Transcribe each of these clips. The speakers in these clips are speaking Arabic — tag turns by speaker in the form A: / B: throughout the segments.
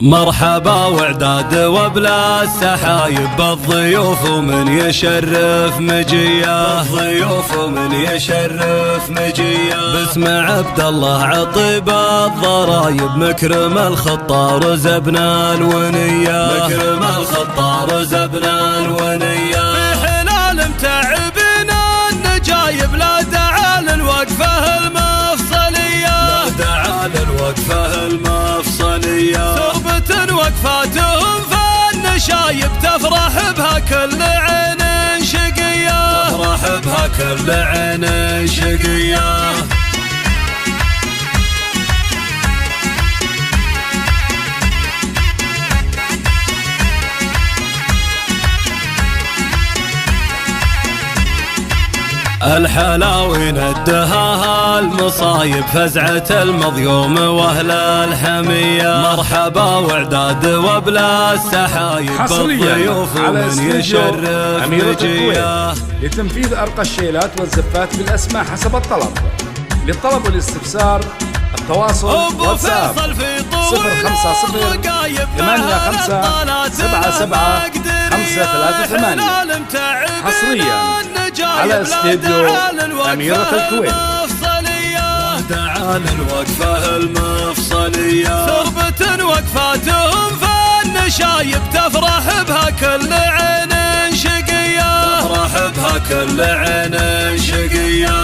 A: مرحبا وعداد وبلا السحايب بالضيوف ومن يشرف مجيه، بالضيوف ومن يشرف مجيه. باسم عبد الله عطيب الضرايب مكرم الخطار زبنا الونيه، مكرم الخطار زبنا الونيه. في حلال متعبنا النجايب لا داعى للوقفه المفصليه، لا داعى للوقفه المفصليه. وقفاتهم فالنشايب تفرح بها كل عين شقية، تفرح بها كل عين شقية. الحلاوي ندهاها المصايب فزعة المظيوم واهل الحمية. مرحبا وعداد وبلا السحايب بالضيوف ومن يشرف مجيه.
B: لتنفيذ أرقى الشيلات والزفات بالأسماء حسب الطلب. للطلب والاستفسار التواصل واتساب 050 85 77 538 حصريا على استديو أميرة الكويت.
A: دعا للوقفة المفصلية، ثربة وقفاتهم فالنشايب تفرح بها كل عين شقية، تفرح بها كل عين شقية.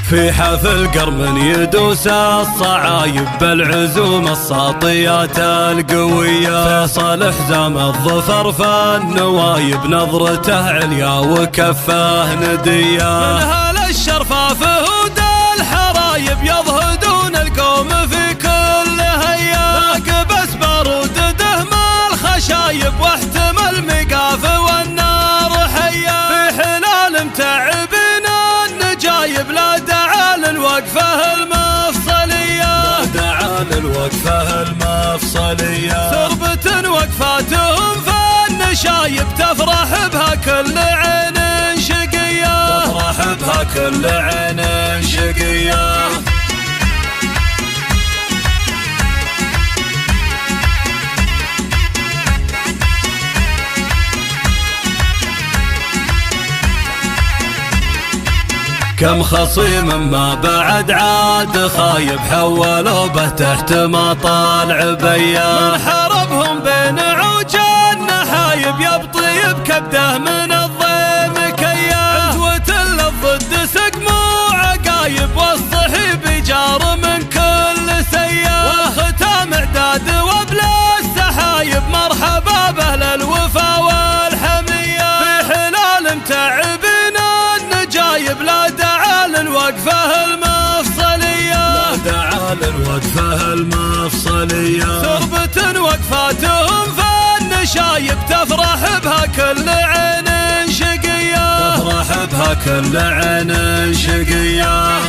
A: في حفل قرم يدوس الصعايب بالعزوم الساطيات القوية. فيصل حزام الظفر فالنوايب نظرته عليا وكفاه ندية. من هال الشرفاف هود الحرايب يضهدون القوم في كل هيا. لاقبس بارود دهم الخشايب واحتمل مقاف والنار حيا. في حلال متعبين النجايب لا داعى للوقفة المفصلية، لا داعى للوقفة المفصلية. ثربة وقفاتهم فالنشايب تفرح بها كل عين شقية، تفرح بها كل عين شقية. كم خصيم ما بعد عاد خايب حولوا به تحت مطال عبية. من حربهم بين عوج النحايب يبطيب كبده من الضيم كيا. عزوة للضد سقم وعقايب والصحيب جار من كل سيا. والختام اعداد وبلا السحايب مرحبا باهل الوفا والحمية. في حلال متعبين النجايب لا داعى للوقفة المفصلية، لا داعى للوقفة المفصلية. ثربة وقفاتهم فالنشايب تفرح بها كل عين شقية، تفرح بها كل عين شقية.